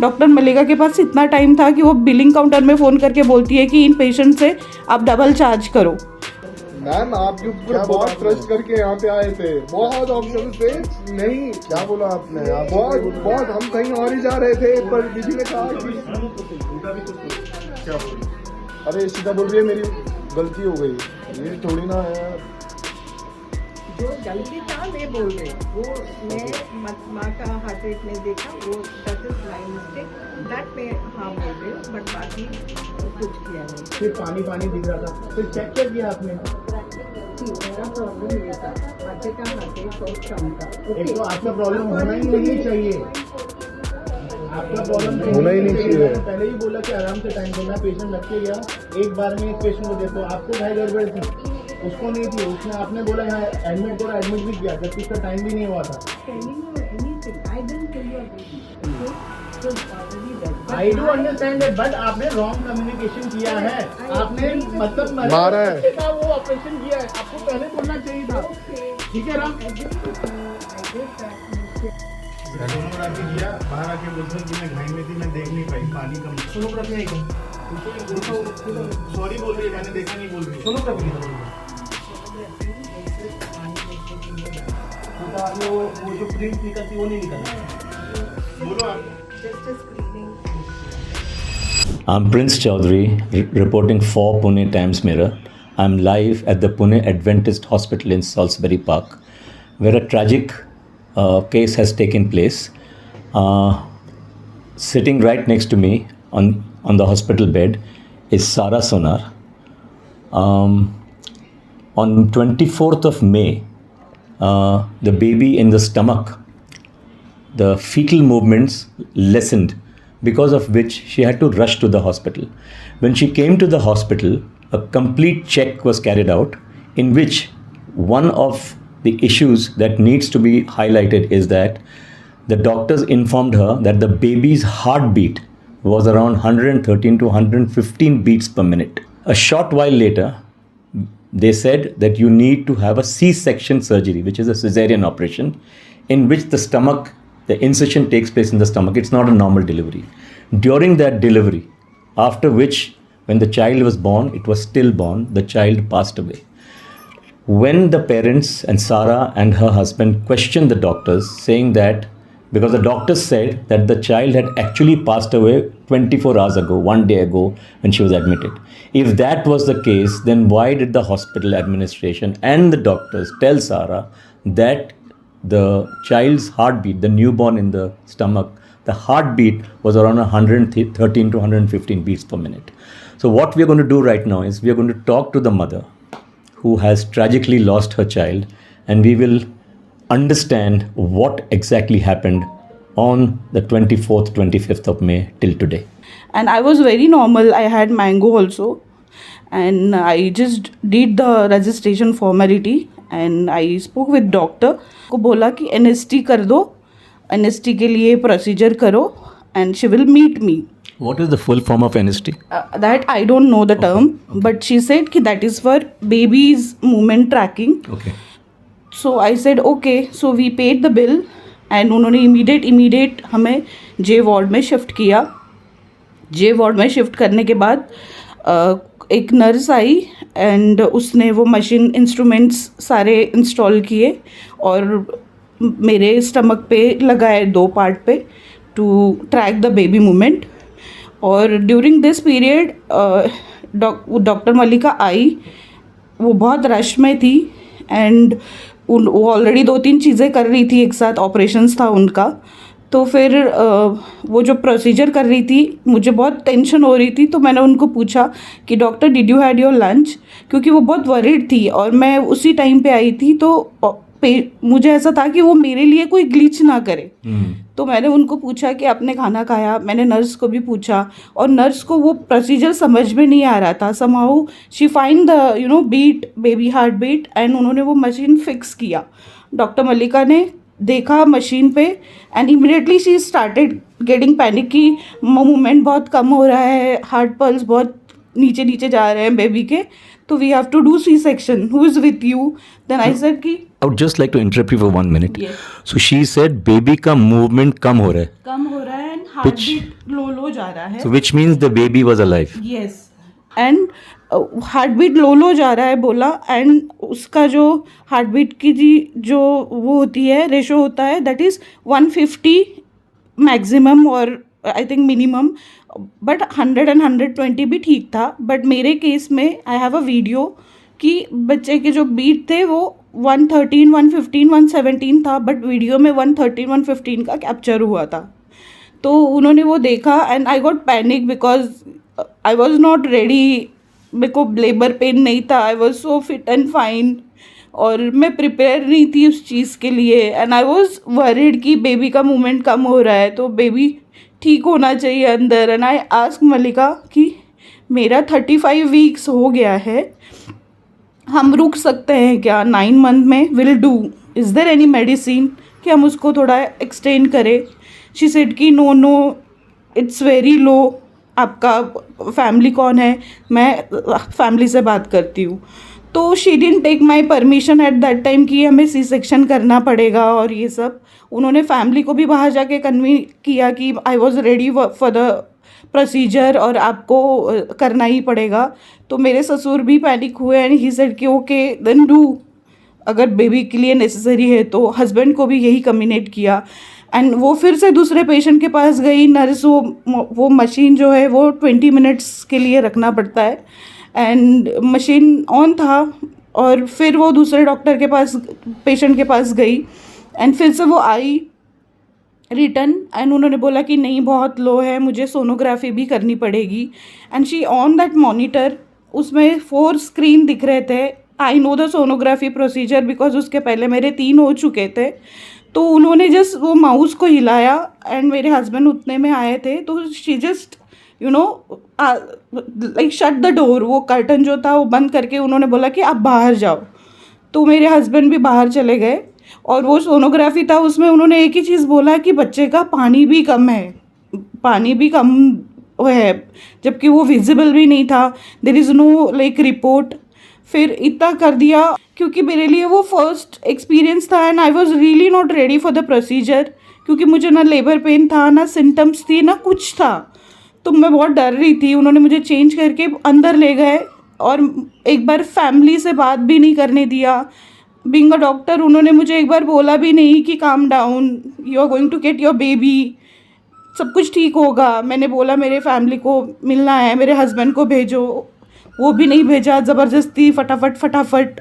Doctor मल्लिका के पास इतना time था कि वो बिलिंग काउंटर में फ़ोन करके बोलती है कि इन पेशेंट से आप डबल चार्ज करो। मैम आपके ऊपर बहुत ट्रस्ट करके यहाँ पे आए थे, बहुत ऑप्शन थे, नहीं क्या बोला आपने? आप बहुत हम कहीं और ही जा रहे थे, पर दीदी ने कहा कि क्या बोला? अरे सीधा बोल रही है मेरी गलती हो गई, ये थोड़ी ना है यार। जो गलती था मैं बोल रही हूँ, वो मैं माँ का हार्ट रेट नहीं देखा, वो that is my mistake, that मैं हाँ बोल रही हूँ, बट बाकी कुछ किया नहीं। सिर्फ पानी दिख रहा था, फिर चेक कर दिया आपने? मेरा प्रॉब्लम ये था, बच्चे का हार्ट रेट बहुत कम था। एक तो आपका प्रॉब्लम होना ही नहीं चाहिए, आपका प्रॉब्लम होना ही नहीं चाहिए। मैंने पहले ही बोला कि आराम से टाइम देना, पेशेंट रख के गया, एक बार में एक पेशेंट को देखो, आपको भाई गड़बड़ थी, उसको नहीं थी, उसने आपने बोला यहाँ एडमिट करो, एडमिट भी किया जबकि उसका टाइम भी नहीं हुआ था। I do understand that, but आपने रॉन्ग कम्युनिकेशन किया है, आपने मतलब मारा है। बच्चे का वो ऑपरेशन किया है, आपको पहले बोलना चाहिए था। ठीक है राम, सोनोग्राफी किया, बाहर आके बोलते कि मैं घाई में थी, मैं देख नहीं पाई, पानी कम। सोनोग्राफी आई कम, सॉरी बोल रही है, मैंने देखा नहीं बोल रही। सोनोग्राफी वो जो प्रिंट निकलती वो नहीं निकलती, बोलो आप। I'm Prince Chaudhary, reporting for Pune Times Mirror. I'm live at the Pune Adventist Hospital in Salisbury Park, where a tragic case has taken place. Sitting right next to me on the hospital bed is Sara Sonar. On 24th of May, the baby in the stomach, the fetal movements lessened, because of which she had to rush to the hospital. When she came to the hospital, a complete check was carried out, in which one of the issues that needs to be highlighted is that the doctors informed her that the baby's heartbeat was around 113 to 115 beats per minute. A short while later, they said that you need to have a C-section surgery, which is a cesarean operation, in which the stomach, the incision takes place in the stomach. It's not a normal delivery. During that delivery, after which, when the child was born, it was stillborn, the child passed away. When the parents and Sara and her husband questioned the doctors, saying that, because the doctors said that the child had actually passed away 24 hours ago, 1 day ago, when she was admitted. If that was the case, then why did the hospital administration and the doctors tell Sara that the child's heartbeat, the newborn in the stomach, the heartbeat was around 113 to 115 beats per minute. So what we are going to do right now is we are going to talk to the mother who has tragically lost her child, and we will understand what exactly happened on the 24th, 25th of May till today. And I was very normal. I had mango also, and I just did the registration formality, and I spoke with doctor. को बोला कि NST कर दो, NST के लिए procedure करो, and she will meet me. What is the full form of NST? That I don't know the term, but she said कि that is for baby's movement tracking. Okay. So I said okay. So we paid the bill, and उन्होंने immediate हमें J ward में shift किया. J ward में shift करने के बाद एक नर्स आई, एंड उसने वो मशीन इंस्ट्रूमेंट्स सारे इंस्टॉल किए और मेरे स्टमक पे लगाए 2 पार्ट पे to track the baby movement. और during this period doctor Mallika आई, वो बहुत रश में थी, एंड वो ऑलरेडी 2-3 चीज़ें कर रही थी एक साथ, ऑपरेशंस था उनका. तो फिर वो जो प्रोसीजर कर रही थी, मुझे बहुत टेंशन हो रही थी, तो मैंने उनको पूछा कि doctor did you had your lunch, क्योंकि वो बहुत वरीड थी और मैं उसी टाइम पे आई थी, तो मुझे ऐसा था कि वो मेरे लिए कोई ग्लिच ना करे. तो मैंने उनको पूछा कि आपने खाना खाया. मैंने नर्स को भी पूछा, और नर्स को वो प्रोसीजर समझ में नहीं आ रहा था. Somehow she find the beat, baby heart beat, and उन्होंने वो मशीन फिक्स किया. डॉक्टर मल्लिका ने देखा मशीन पे, and immediately she started getting panic कि मूवमेंट बहुत कम हो रहा है, हार्ट पल्स बहुत नीचे जा रहे हैं बेबी के, तो we have to do C-section. Who is with you? Then I said कि I would just like to interrupt you for 1 minute. Yes. So she said baby का movement कम हो रहा है. कम हो रहा है, and heart Which- beat low जा रहा है. So, which means the baby was alive. Yes and heart beat low जा रहा है बोला. एंड उसका जो हार्ट बीट की जो वो होती है रेशो होता है दैट इज़ 150 मैक्सिमम और I think minimum. But 100 and 120 भी ठीक था. बट मेरे केस में आई हैव अ वीडियो कि बच्चे के जो बीट थे वो 113, 115, 117 था. बट वीडियो में 113, 115 का कैप्चर हुआ था. तो उन्होंने वो देखा and I got panic because I was not ready. मेरे को लेबर पेन नहीं था. I was so fit and fine और मैं प्रिपेयर नहीं थी उस चीज़ के लिए. एंड आई वॉज वरीड कि बेबी का मूवमेंट कम हो रहा है तो बेबी ठीक होना चाहिए अंदर. एंड आई आस्क मलिका कि मेरा 35 वीक्स हो गया है, हम रुक सकते हैं क्या 9 मंथ में? Will do. Is there any medicine कि हम उसको थोड़ा एक्सटेंड करें? शी सेड कि नो इट्स वेरी लो. आपका फैमिली कौन है? मैं फैमिली से बात करती हूँ. तो she didn't take my permission at that time कि हमें सी सेक्शन करना पड़ेगा और ये सब. उन्होंने फैमिली को भी बाहर जाके कन्विंस किया कि I was ready for the procedure और आपको करना ही पड़ेगा. तो मेरे ससुर भी पैनिक हुए एंड ही सेड कि ओके देन डू, अगर बेबी के लिए नेसेसरी है तो. हस्बैंड को भी यही कम्युनिकेट किया. एंड वो फिर से दूसरे पेशेंट के पास गई. नर्स वो मशीन जो है वो 20 मिनट्स के लिए रखना पड़ता है एंड मशीन ऑन था. और फिर वो दूसरे डॉक्टर के पास पेशेंट के पास गई एंड फिर से वो आई रिटर्न एंड उन्होंने बोला कि नहीं बहुत लो है, मुझे सोनोग्राफी भी करनी पड़ेगी. And she on that monitor, उसमें 4 स्क्रीन दिख रहे थे. I know the sonography procedure because उसके पहले मेरे 3 हो चुके थे. तो उन्होंने जस्ट वो माउस को हिलाया एंड मेरे हस्बैंड उतने में आए थे. तो she just you know like shut the door. वो कर्टन जो था वो बंद करके उन्होंने बोला कि आप बाहर जाओ. तो मेरे हस्बैंड भी बाहर चले गए और वो सोनोग्राफी था उसमें उन्होंने एक ही चीज़ बोला कि बच्चे का पानी भी कम है, पानी भी कम है, जबकि वो विजिबल भी नहीं था. There is no like report. फिर इतना कर दिया क्योंकि मेरे लिए वो फर्स्ट एक्सपीरियंस था and I was really not ready for the procedure. क्योंकि मुझे ना लेबर पेन था, ना सिम्टम्स थी, ना कुछ था. तो मैं बहुत डर रही थी. उन्होंने मुझे चेंज करके अंदर ले गए और एक बार फैमिली से बात भी नहीं करने दिया. बीइंग अ डॉक्टर उन्होंने मुझे एक बार बोला भी नहीं कि calm down, you are going to get your baby, सब कुछ ठीक होगा. मैंने बोला मेरे फैमिली को मिलना है, मेरे हस्बैंड को भेजो, वो भी नहीं भेजा. ज़बरदस्ती फटाफट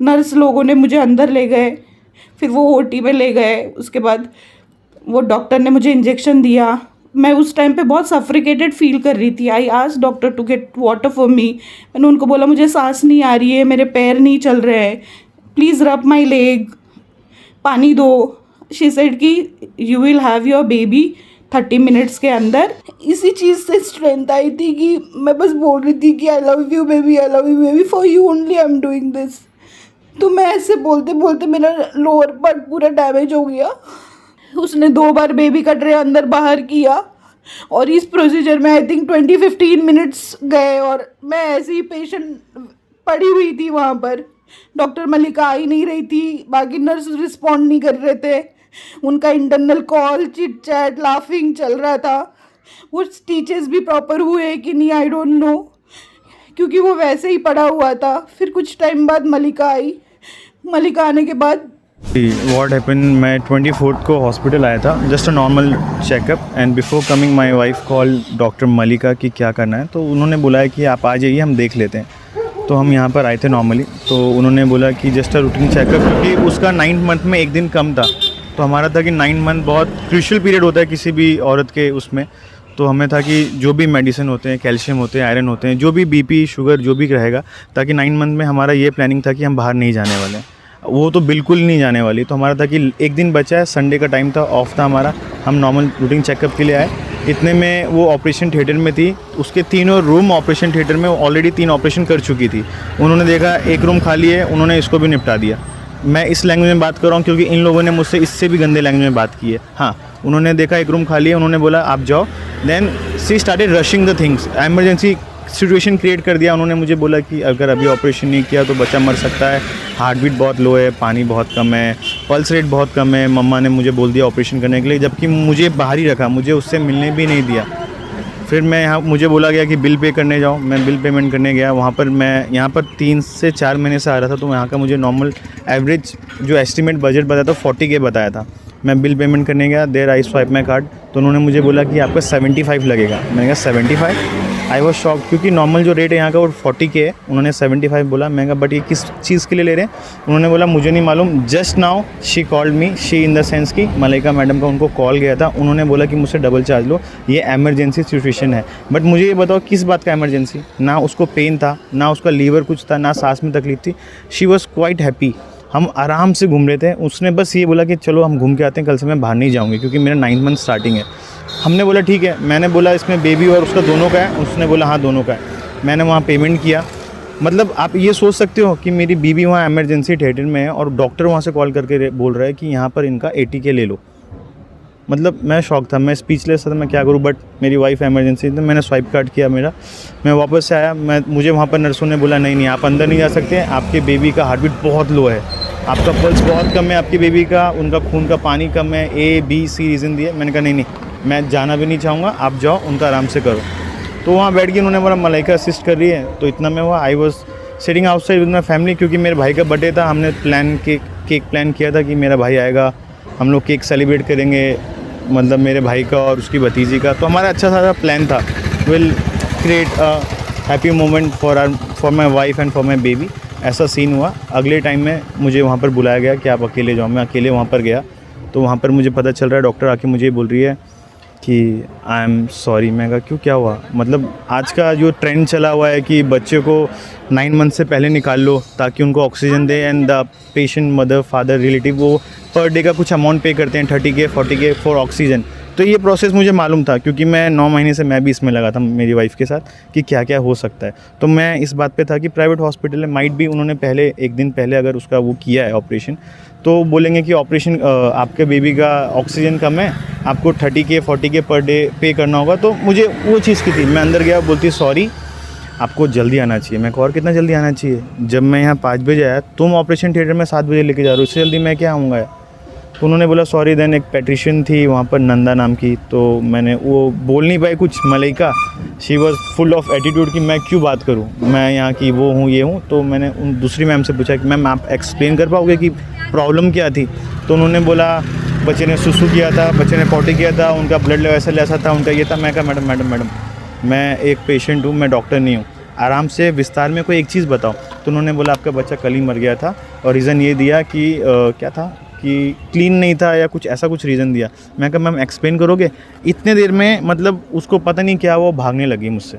नर्स लोगों ने मुझे अंदर ले गए. फिर वो ओटी में ले गए. उसके बाद वो डॉक्टर ने मुझे इंजेक्शन दिया. मैं उस टाइम पे बहुत सफरिकेटेड फील कर रही थी. I asked doctor to get water for me. मैंने उनको बोला मुझे सांस नहीं आ रही है, मेरे पैर नहीं चल रहे हैं, प्लीज़ रब माई लेग, पानी दो. शी सेड कि you will have your baby 30 minutes के अंदर. इसी चीज़ से स्ट्रेंथ आई थी कि मैं बस बोल रही थी कि I love you baby, I love you baby, for you only I am doing this. तो मैं ऐसे बोलते बोलते मेरा लोअर पार्ट पूरा डैमेज हो गया. उसने 2 बार बेबी का ट्रे अंदर बाहर किया और इस प्रोसीजर में आई थिंक 20-15 मिनट्स गए और मैं ऐसे ही पेशेंट पड़ी हुई थी वहाँ पर. डॉक्टर मलिका आई नहीं रही थी, बाकी नर्स रिस्पॉन्ड नहीं कर रहे थे. उनका internal call, chit chat, laughing चल रहा था. वो स्टिचेस भी प्रॉपर हुए कि नहीं आई डोंट नो, क्योंकि वो वैसे ही पड़ा हुआ था. फिर कुछ टाइम बाद मलिका आई. मलिका आने के बाद What happened, मैं 24th को हॉस्पिटल आया था, just a normal checkup. And before coming my wife call doctor Malika कि क्या करना है. तो उन्होंने बुलाया कि आप आ जाइए, हम देख लेते हैं. तो हम यहाँ पर आए थे नॉर्मली. तो उन्होंने बोला कि जस्ट अ रूटीन चेकअप, क्योंकि उसका 9th मंथ में 1 दिन कम था. तो हमारा था कि 9 मंथ बहुत क्रूशियल पीरियड होता है किसी भी औरत के उसमें. तो हमें था कि जो भी मेडिसिन होते हैं, कैल्शियम होते हैं, आयरन होते हैं, जो भी बीपी शुगर जो भी रहेगा, ताकि 9 मंथ में हमारा ये प्लानिंग था कि हम बाहर नहीं जाने वाले हैं. वो तो बिल्कुल नहीं जाने वाली. तो हमारा था कि 1 दिन बचा है, संडे का टाइम था, ऑफ था हमारा. हम नॉर्मल रूटीन चेकअप के लिए आए. इतने में वो ऑपरेशन थिएटर में थी. उसके 3 रूम ऑपरेशन थिएटर में ऑलरेडी 3 ऑपरेशन कर चुकी थी. उन्होंने देखा 1 रूम खाली है, उन्होंने इसको भी निपटा दिया. मैं इस लैंग्वेज में बात कर रहा हूँ क्योंकि इन लोगों ने मुझसे इससे भी गंदे लैंग्वेज में बात की है. हाँ, उन्होंने देखा 1 रूम खाली है, उन्होंने बोला आप जाओ. Then she started rushing the things. Emergency situation create कर दिया। उन्होंने मुझे बोला कि अगर अभी ऑपरेशन नहीं किया तो बच्चा मर सकता है, हार्ट बीट बहुत लो है, पानी बहुत कम है, पल्स रेट बहुत कम है। मम्मा ने मुझे बोल दिया ऑपरेशन करने के लिए, जबकि मुझे बाहर ही रखा, मुझे उससे मिलने भी नहीं दिया। फिर मैं यहाँ, मुझे बोला गया कि बिल पे करने जाओ। मैं बिल पेमेंट करने गया। वहाँ पर मैं यहाँ पर 3 से 4 महीने से आ रहा था, तो यहाँ का मुझे नॉर्मल एवरेज जो एस्टिमेट बजट बताया था 40K बताया था। मैं बिल पेमेंट करने गया, there I swipe my card, तो उन्होंने मुझे बोला कि आपका 75 लगेगा। मैंने कहा 75? आई वॉज शॉक, क्योंकि नॉर्मल जो रेट है यहाँ का वो 40K है। उन्होंने 75 बोला। मैं कहा बट ये किस चीज़ के लिए ले रहे हैं? उन्होंने बोला मुझे नहीं मालूम, just now she called me, she in the sense कि मलाइका मैडम का उनको कॉल गया था। उन्होंने बोला कि मुझसे डबल चार्ज लो, ये एमरजेंसी सिचुएशन है। बट मुझे ये बताओ किस बात का एमरजेंसी? ना उसको पेन था, ना उसका लीवर कुछ था, ना सांस में तकलीफ थी। She was quite happy. हम आराम से घूम रहे थे। उसने बस ये बोला कि चलो हम घूम के आते हैं, कल से मैं बाहर नहीं जाऊँगी, क्योंकि मेरा 9th मंथ स्टार्टिंग है। हमने बोला ठीक है। मैंने बोला इसमें बेबी और उसका दोनों का है? उसने बोला हाँ दोनों का है। मैंने वहाँ पेमेंट किया। मतलब आप ये सोच सकते हो कि मेरी बीबी वहाँ एमरजेंसी थिएटर में है और डॉक्टर वहाँ से कॉल करके बोल रहा है कि यहाँ पर इनका 80K ले लो। मतलब मैं शॉक था, मैं स्पीचलेस था, मैं क्या करूँ। बट मेरी वाइफ एमरजेंसी थी, मैंने स्वाइप कार्ड किया मेरा। मैं वापस से आया। मुझे वहाँ पर नर्सों ने बोला नहीं आप अंदर नहीं जा सकते, आपके बेबी का हार्ट बीट बहुत लो है, आपका पल्स बहुत कम है, आपके बेबी का, उनका खून का पानी कम है, A-B-C रीज़न दिए। मैंने कहा नहीं मैं जाना भी नहीं चाहूँगा, आप जाओ, उनका आराम से करो। तो वहाँ बैठ के उन्होंने बोला मलाइका असिस्ट कर रही है। तो इतना मैं हुआ, I was sitting outside with my family, क्योंकि मेरे भाई का बर्थडे था। हमने केक प्लान किया था कि मेरा भाई आएगा, हम लोग केक सेलिब्रेट करेंगे, मतलब मेरे भाई का और उसकी भतीजी का। तो हमारा अच्छा सारा प्लान था, will create a happy moment for my wife and for my baby. ऐसा सीन हुआ। अगले टाइम में मुझे वहाँ पर बुलाया गया कि आप अकेले जाओ। मैं अकेले वहाँ पर गया, तो वहाँ पर मुझे पता चल रहा है, डॉक्टर आके मुझे बोल रही है कि आई एम सॉरी। मैं कहा क्यों, क्या हुआ? मतलब आज का जो ट्रेंड चला हुआ है कि बच्चे को 9 मंथ से पहले निकाल लो ताकि उनको oxygen they, and the patient mother father relative वो पर डे का कुछ अमाउंट पे करते हैं, 30K 40K फॉर ऑक्सीजन। तो ये प्रोसेस मुझे मालूम था, क्योंकि मैं 9 महीने से मैं भी इसमें लगा था मेरी वाइफ के साथ कि क्या क्या हो सकता है। तो मैं इस बात पे था कि प्राइवेट हॉस्पिटल में माइट भी उन्होंने पहले 1 दिन पहले अगर उसका वो किया है ऑपरेशन, तो बोलेंगे कि ऑपरेशन आपके बेबी का ऑक्सीजन कम है, आपको 30K 40K पर डे पे करना होगा। तो मुझे वो चीज़ की थी। मैं अंदर गया, बोलती सॉरी आपको जल्दी आना चाहिए। मैं और कितना जल्दी आना चाहिए? जब मैं यहाँ 5 बजे आया, तुम ऑपरेशन थिएटर में 7 बजे लेके जा रहे हो, इससे जल्दी मैं क्या आऊँगा? तो उन्होंने बोला सॉरी। देन एक पेट्रिशियन थी वहाँ पर नंदा नाम की, तो मैंने वो बोल नहीं पाई कुछ, Malaika she was full of attitude कि मैं क्यों बात करूँ, मैं यहाँ की वो हूँ ये हूँ। तो मैंने उन दूसरी मैम से पूछा कि मैम आप एक्सप्लेन कर पाओगे कि प्रॉब्लम क्या थी? तो उन्होंने बोला बच्चे ने सुसु किया था, बच्चे ने पॉटी किया था, उनका ब्लड लेवल ऐसा था, उनका ये था। मैं कहा मैडम मैं एक पेशेंट हूँ, मैं डॉक्टर नहीं हूँ, आराम से विस्तार में कोई एक चीज़ बताओ। तो उन्होंने बोला आपका बच्चा कल ही मर गया था, और रीज़न ये दिया कि क्या था कि क्लीन नहीं था या कुछ ऐसा कुछ रीज़न दिया। मैं कहा मैम एक्सप्लेन करोगे? इतने देर में मतलब उसको पता नहीं क्या वो भागने लगी मुझसे।